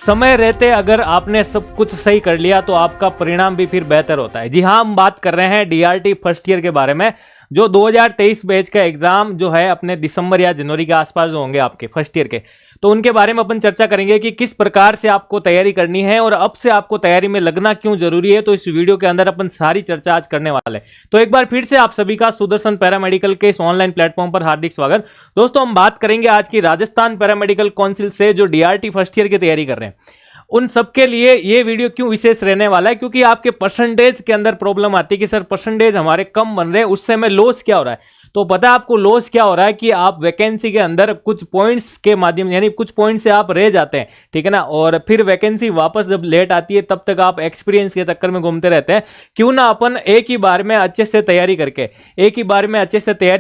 समय रहते अगर आपने सब कुछ सही कर लिया तो आपका परिणाम भी फिर बेहतर होता है। जी हाँ, हम बात कर रहे हैं डीआरटी फर्स्ट ईयर के बारे में। जो 2023 बैच का एग्जाम जो है अपने दिसंबर या जनवरी के आसपास जो होंगे आपके फर्स्ट ईयर के, तो उनके बारे में अपन चर्चा करेंगे कि किस प्रकार से आपको तैयारी करनी है और अब से आपको तैयारी में लगना क्यों जरूरी है। तो इस वीडियो के अंदर अपन सारी चर्चा आज करने वाले हैं। तो एक बार फिर से आप सभी का सुदर्शन पैरामेडिकल के इस ऑनलाइन प्लेटफॉर्म पर हार्दिक स्वागत। दोस्तों, हम बात करेंगे आज की राजस्थान पैरामेडिकल काउंसिल से जो डीआरटी फर्स्ट ईयर की तैयारी कर रहे हैं उन सबके लिए ये वीडियो क्यों विशेष रहने वाला है, क्योंकि आपके परसेंटेज के अंदर प्रॉब्लम आती है कि सर परसेंटेज हमारे कम बन रहे हैं, उससे हमें लॉस क्या हो रहा है। तो पता है आपको लॉस क्या हो रहा है कि आप वैकेंसी के अंदर कुछ पॉइंट्स के माध्यम यानी कुछ पॉइंट से आप रह जाते हैं, ठीक है ना, और फिर वैकेंसी वापस जब लेट आती है तब तक आप एक्सपीरियंस के चक्कर में घूमते रहते हैं। क्यों ना अपन एक ही बार में अच्छे से तैयारी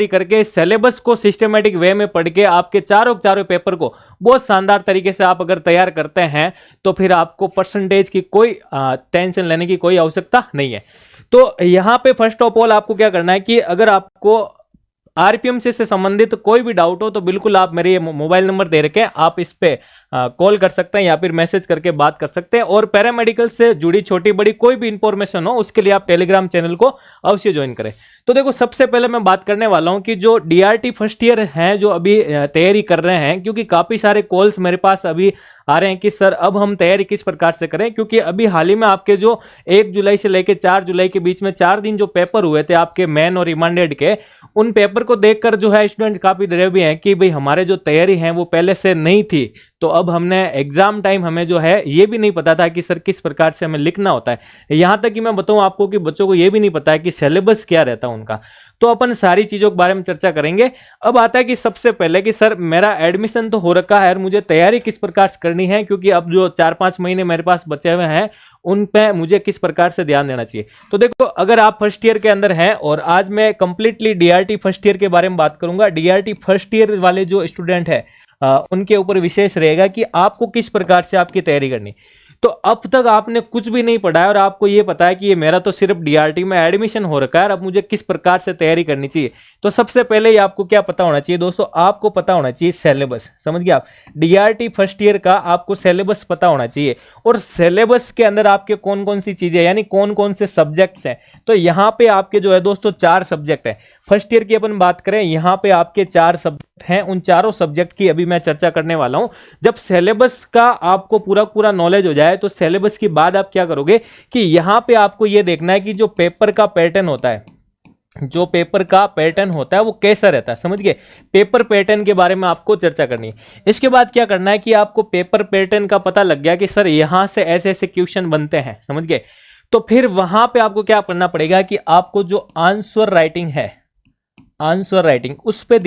करके सिलेबस को सिस्टमेटिक वे में पढ़ के आपके चारों पेपर को बहुत शानदार तरीके से आप अगर तैयार करते हैं तो फिर आपको परसेंटेज की कोई टेंशन लेने की कोई आवश्यकता नहीं है। तो यहां पे फर्स्ट ऑफ ऑल आपको क्या करना है कि अगर आपको आरपीएम से संबंधित कोई भी डाउट हो तो बिल्कुल आप मेरे ये मोबाइल नंबर दे रखे हैं, आप इस पे कॉल कर सकते हैं या फिर मैसेज करके बात कर सकते हैं। और पैरामेडिकल से जुड़ी छोटी बड़ी कोई भी इंफॉर्मेशन हो उसके लिए आप टेलीग्राम चैनल को अवश्य ज्वाइन करें। तो देखो, सबसे पहले मैं बात करने वाला हूं कि जो डीआरटी फर्स्ट ईयर हैं जो अभी तैयारी कर रहे हैं, क्योंकि काफी सारे कॉल्स मेरे पास अभी आ रहे हैं कि सर अब हम तैयारी किस प्रकार से करें, क्योंकि अभी हाल ही में आपके जो 1 जुलाई से लेकर 4 जुलाई के बीच में 4 दिन जो पेपर हुए थे आपके मेन और रिमांडेड के, उन पेपर को देखकर जो है स्टूडेंट काफी डरे भी हैं कि भाई हमारे जो तैयारी है वो पहले से नहीं थी, तो अब हमने एग्जाम टाइम हमें जो है ये भी नहीं पता था कि सर किस प्रकार से हमें लिखना होता है। यहां तक कि मैं बताऊं आपको कि बच्चों को ये भी नहीं पता है कि सिलेबस क्या रहता है उनका। तो अपन सारी चीजों के बारे में चर्चा करेंगे। अब आता है कि सबसे पहले कि सर मेरा एडमिशन तो हो रखा है और मुझे तैयारी किस प्रकार से करनी है, क्योंकि अब जो 4-5 महीने मेरे पास बचे हुए हैं उन पे मुझे किस प्रकार से ध्यान देना चाहिए। तो देखो, अगर आप फर्स्ट ईयर के अंदर हैं, और आज मैं कंप्लीटली डीआरटी फर्स्ट ईयर के बारे में बात करूंगा। डीआरटी फर्स्ट ईयर वाले जो स्टूडेंट है उनके ऊपर विशेष रहेगा कि आपको किस प्रकार से आपकी तैयारी करनी। तो अब तक आपने कुछ भी नहीं पढ़ा है और आपको ये पता है कि ये मेरा तो सिर्फ डीआरटी में एडमिशन हो रखा है, अब मुझे किस प्रकार से तैयारी करनी चाहिए। तो सबसे पहले ही आपको क्या पता होना चाहिए दोस्तों, आपको पता होना चाहिए सिलेबस। समझ गए आप, डीआरटी फर्स्ट ईयर का आपको सिलेबस पता होना चाहिए, और सिलेबस के अंदर आपके कौन कौन सी चीजें यानी कौन कौन से सब्जेक्ट्स हैं। तो यहाँ पे आपके जो है दोस्तों 4 सब्जेक्ट है। फर्स्ट ईयर की अपन बात करें, यहां पे आपके 4 सब्जेक्ट हैं, उन चारों सब्जेक्ट की अभी मैं चर्चा करने वाला हूं। जब सिलेबस का आपको पूरा नॉलेज हो जाए तो सिलेबस के बाद आप क्या करोगे कि यहां पे आपको यह देखना है कि जो पेपर का पैटर्न होता है वो कैसा रहता है। समझ गए, पेपर पैटर्न के बारे में आपको चर्चा करनी है। इसके बाद क्या करना है कि आपको पेपर पैटर्न का पता लग गया कि सर यहां से ऐसे ऐसे क्वेश्चन बनते हैं, समझ गए, तो फिर वहां पे आपको क्या करना पड़ेगा कि आपको जो आंसर राइटिंग उस पे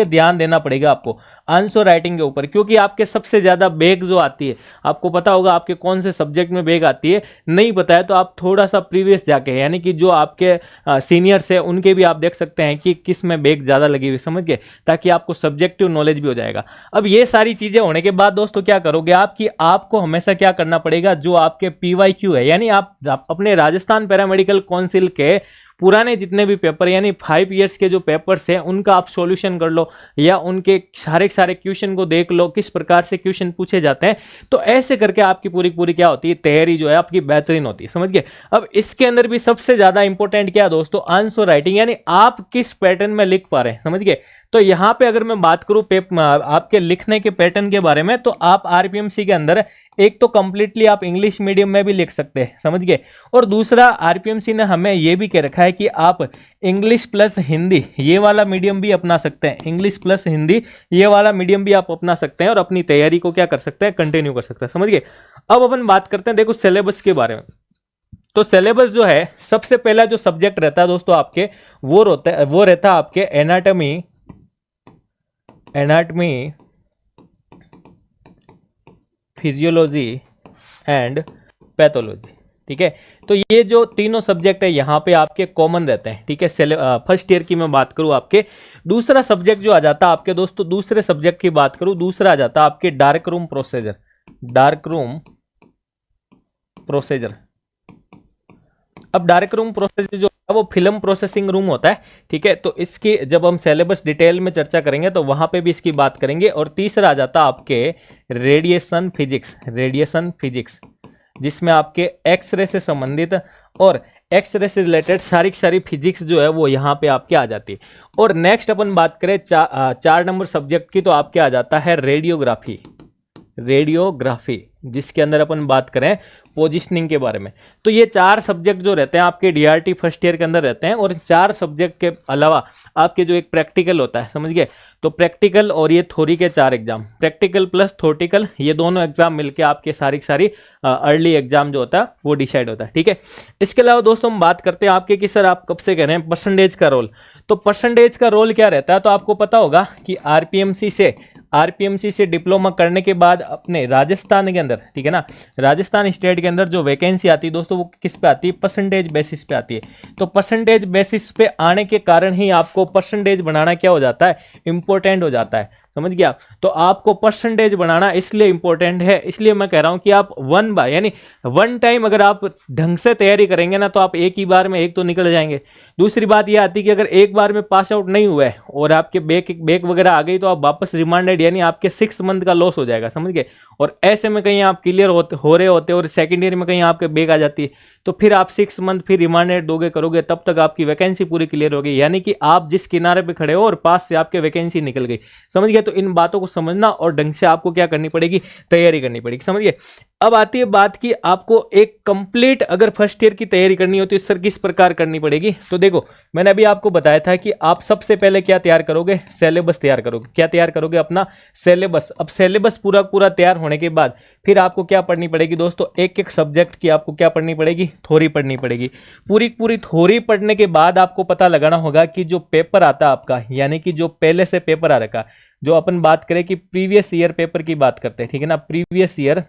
ध्यान देना पड़ेगा आपको, आंसर राइटिंग के ऊपर, क्योंकि आपके सबसे ज्यादा बैग जो आती है, आपको पता होगा आपके कौन से सब्जेक्ट में बैग आती है, नहीं पता है तो आप थोड़ा सा प्रीवियस जाके यानी कि जो आपके सीनियर्स है उनके भी आप देख सकते हैं कि किस में बैग ज्यादा लगी हुई, समझ गए, ताकि आपको सब्जेक्टिव नॉलेज भी हो जाएगा। अब ये सारी चीजें होने के बाद दोस्तों क्या करोगे आप कि आपको हमेशा क्या करना पड़ेगा, जो आपके PYQ है यानी आप अपने राजस्थान पैरामेडिकल काउंसिल के पुराने जितने भी पेपर यानी 5 इयर्स के जो पेपर्स हैं उनका आप सॉल्यूशन कर लो, या उनके सारे क्वेश्चन को देख लो किस प्रकार से क्वेश्चन पूछे जाते हैं। तो ऐसे करके आपकी पूरी क्या होती है, तैयारी जो है आपकी बेहतरीन होती है, समझ गए। अब इसके अंदर भी सबसे ज्यादा इंपॉर्टेंट क्या है दोस्तों, आंसर राइटिंग, यानी आप किस पैटर्न में लिख पा रहे हैं, समझ गए। तो यहां पे अगर मैं बात करूं आपके लिखने के पैटर्न के बारे में, तो आप आरपीएमसी के अंदर एक तो कंप्लीटली आप इंग्लिश मीडियम में भी लिख सकते हैं, समझ गए, और दूसरा आरपीएमसी ने हमें यह भी कह रखा है कि आप इंग्लिश प्लस हिंदी ये वाला मीडियम भी अपना सकते हैं, इंग्लिश प्लस हिंदी ये वाला मीडियम भी आप अपना सकते हैं और अपनी तैयारी को क्या कर सकते हैं, कंटिन्यू कर सकते हैं, समझ गए। अब अपन बात करते हैं देखो सिलेबस के बारे में। तो सिलेबस जो है, सबसे पहला जो सब्जेक्ट रहता है दोस्तों आपके वो रहता है आपके एनाटॉमी, फिजियोलॉजी एंड पैथोलॉजी, ठीक है। तो ये जो तीनों सब्जेक्ट है यहाँ पे आपके कॉमन रहते हैं, ठीक है। फर्स्ट ईयर की मैं बात करूँ आपके, दूसरा सब्जेक्ट जो आ जाता है आपके दोस्तों, दूसरे सब्जेक्ट की बात करूँ, दूसरा आ जाता है आपके डार्क रूम प्रोसीजर। अब डार्क रूम प्रोसीजर जो अब वो फिल्म प्रोसेसिंग रूम होता है, ठीक है। तो इसकी जब हम सिलेबस डिटेल में चर्चा करेंगे तो वहां पे भी इसकी बात करेंगे। और तीसरा आ जाता है आपके रेडिएशन फिजिक्स, रेडिएशन फिजिक्स, जिसमें आपके एक्सरे से संबंधित और एक्सरे से रिलेटेड सारी सारी फिजिक्स जो है वो यहाँ पे आपके आ जाती है। और नेक्स्ट अपन बात करें 4 नंबर सब्जेक्ट की, तो आपके आ जाता है रेडियोग्राफी, रेडियोग्राफी, जिसके अंदर अपन बात करें पोजिशनिंग के बारे में। तो ये 4 सब्जेक्ट जो रहते हैं आपके डीआरटी फर्स्ट ईयर के अंदर रहते हैं। और 4 सब्जेक्ट के अलावा आपके जो एक प्रैक्टिकल होता है, समझ गए, तो प्रैक्टिकल और ये थ्योरी के 4 एग्जाम, प्रैक्टिकल प्लस थ्योरेटिकल, ये दोनों एग्जाम मिलके आपके सारी सारी अर्ली एग्जाम जो होता है वो डिसाइड होता है, ठीक है। इसके अलावा दोस्तों हम बात करते हैं आपके कि सर आप कब से कह रहे हैं परसेंटेज का रोल। तो परसेंटेज का रोल क्या रहता है, तो आपको पता होगा कि आरपीएमसी से डिप्लोमा करने के बाद अपने राजस्थान के अंदर, ठीक है ना, राजस्थान स्टेट के अंदर जो वैकेंसी आती है दोस्तों वो किस पे आती है, परसेंटेज बेसिस पे आती है। तो परसेंटेज बेसिस पे आने के कारण ही आपको परसेंटेज बनाना क्या हो जाता है, इंपॉर्टेंट हो जाता है, समझ गया। तो आपको परसेंटेज बनाना इसलिए इंपॉर्टेंट है, इसलिए मैं कह रहा हूं कि आप वन टाइम अगर आप ढंग से तैयारी करेंगे ना तो आप एक ही बार में एक तो निकल जाएंगे। दूसरी बात यह आती है कि अगर एक बार में पास आउट नहीं हुए और आपके बैक वगैरह आ गई तो आप वापस रिमांडेड, यानी आपके 6 मंथ का लॉस हो जाएगा, समझ गए। और ऐसे में कहीं आप क्लियर हो रहे होते और सेकेंड ईयर में कहीं आपके बैक आ जाती है तो फिर आप 6 मंथ फिर रिमांडेड दोगे करोगे, तब तक आपकी वैकेंसी पूरी क्लियर होगी, यानी कि आप जिस किनारे पे खड़े हो और पास से आपके वैकेंसी निकल गई, समझ गए। तो इन बातों को समझना और ढंग से आपको क्या करनी पड़ेगी, तैयारी करनी पड़ेगी, समझ गए। अब आती है बात कि आपको एक कंप्लीट अगर फर्स्ट ईयर की तैयारी करनी होती है सर किस प्रकार करनी पड़ेगी। तो देखो मैंने अभी आपको बताया था कि आप सबसे पहले क्या तैयार करोगे, सिलेबस तैयार करोगे। क्या तैयार करोगे, अपना सिलेबस। अब सिलेबस पूरा तैयार होने के बाद फिर आपको क्या पढ़नी पड़ेगी दोस्तों, एक एक सब्जेक्ट की आपको क्या पढ़नी पड़ेगी, थ्योरी पढ़नी पड़ेगी। पूरी थ्योरी पढ़ने के बाद आपको पता लगाना होगा कि जो पेपर आता है आपका, यानी कि जो पहले से पेपर आ रखा, जो अपन बात करें कि प्रीवियस ईयर पेपर की बात करते हैं, ठीक है ना, प्रीवियस ईयर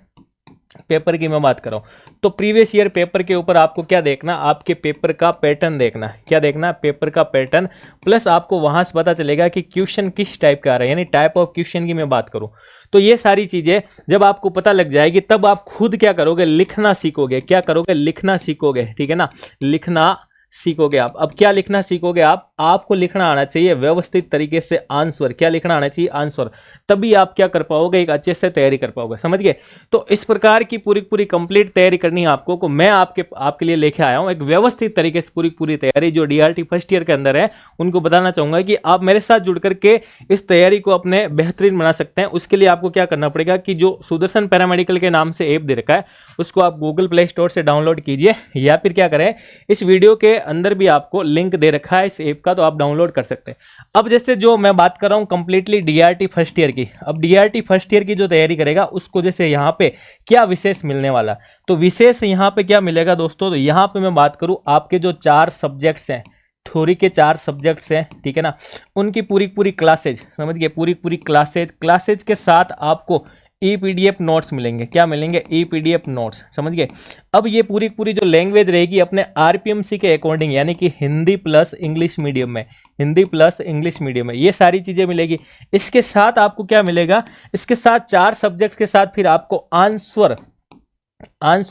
पेपर की मैं बात कर रहा हूं। तो प्रीवियस ईयर पेपर के ऊपर आपको क्या देखना, आपके पेपर का पैटर्न देखना। क्या देखना, पेपर का पैटर्न, प्लस आपको वहां से पता चलेगा कि क्वेश्चन किस टाइप का आ रहा है, यानी टाइप ऑफ क्वेश्चन की मैं बात करूं। तो ये सारी चीजें जब आपको पता लग जाएगी तब आप खुद क्या करोगे, लिखना सीखोगे। क्या करोगे, लिखना सीखोगे, ठीक है ना, लिखना सीखोगे आप। अब क्या लिखना सीखोगे आप, आपको लिखना आना चाहिए व्यवस्थित तरीके से आंसर। क्या लिखना आना चाहिए, आंसर। तभी आप क्या कर पाओगे, एक अच्छे से तैयारी कर पाओगे, समझ गए। तो इस प्रकार की पूरी कंप्लीट तैयारी करनी है आपको, को मैं आपके लिए लेके आया हूं एक व्यवस्थित तरीके से पूरी तैयारी जो डीआरटी फर्स्ट ईयर के अंदर है उनको बताना चाहूंगा कि आप मेरे साथ जुड़ करके इस तैयारी को अपने बेहतरीन बना सकते हैं। उसके लिए आपको क्या करना पड़ेगा कि जो सुदर्शन पैरामेडिकल के नाम से ऐप दे रखा है उसको आप गूगल प्ले स्टोर से डाउनलोड कीजिए, या फिर क्या करें, इस वीडियो के अंदर भी आपको लिंक दे रखा है इस ऐप का, तो आप डाउनलोड कर सकते हैं। अब जैसे जो मैं बात कर रहा हूं कंप्लीटली डीआरटी फर्स्ट ईयर की, अब डीआरटी फर्स्ट ईयर की जो तैयारी करेगा उसको जैसे यहां पे क्या विशेष मिलने वाला, तो विशेष यहां पे क्या मिलेगा दोस्तों, तो यहां पे मैं बात करूं आपके जो 4 सब्जेक्ट्स हैं, थ्योरी के 4 सब्जेक्ट्स हैं, ठीक है ना, उनकी पूरी क्लासेज, समझ गए, पूरी क्लासेज के साथ आपको ईपीडीएफ नोट्स मिलेंगे। क्या मिलेंगे, ईपीडीएफ नोट्स, समझ गए। अब ये पूरी जो लैंग्वेज रहेगी अपने आरपीएमसी के अकॉर्डिंग, यानी कि हिंदी प्लस इंग्लिश मीडियम में, हिंदी प्लस इंग्लिश मीडियम में ये सारी चीजें मिलेगी। इसके साथ आपको क्या मिलेगा, इसके साथ 4 सब्जेक्ट्स के साथ फिर आपको आंसर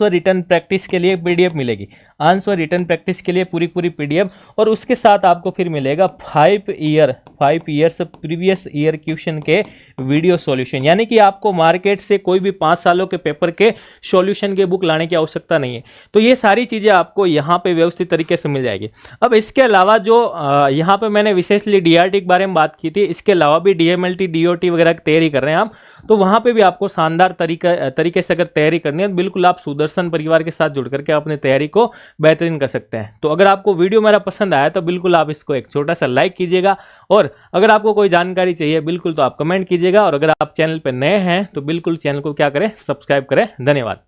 रिटर्न प्रैक्टिस के लिए पीडीएफ मिलेगी, आंसर रिटर्न प्रैक्टिस के लिए पूरी पीडीएफ। और उसके साथ आपको फिर मिलेगा 5 ईयर्स प्रीवियस ईयर क्वेश्चन के वीडियो सॉल्यूशन, यानी कि आपको मार्केट से कोई भी 5 सालों के पेपर के सॉल्यूशन के बुक लाने की आवश्यकता नहीं है। तो ये सारी चीजें आपको यहाँ पे व्यवस्थित तरीके से मिल जाएगी। अब इसके अलावा जो यहाँ पे मैंने विशेषली डीआरटी के बारे में बात की थी, इसके अलावा भी डीएमएलटी डीओटी वगैरह की तैयारी कर रहे हैं आप, तो वहां पे भी आपको शानदार तरीके से अगर तैयारी करनी है तो बिल्कुल आप सुदर्शन परिवार के साथ जुड़ करके अपनी तैयारी को बेहतरीन कर सकते हैं। तो अगर आपको वीडियो मेरा पसंद आया तो बिल्कुल आप इसको एक छोटा सा लाइक कीजिएगा, और अगर आपको कोई जानकारी चाहिए बिल्कुल तो आप कमेंट कीजिएगा, और अगर आप चैनल पर नए हैं तो बिल्कुल चैनल को क्या करें, सब्सक्राइब करें। धन्यवाद।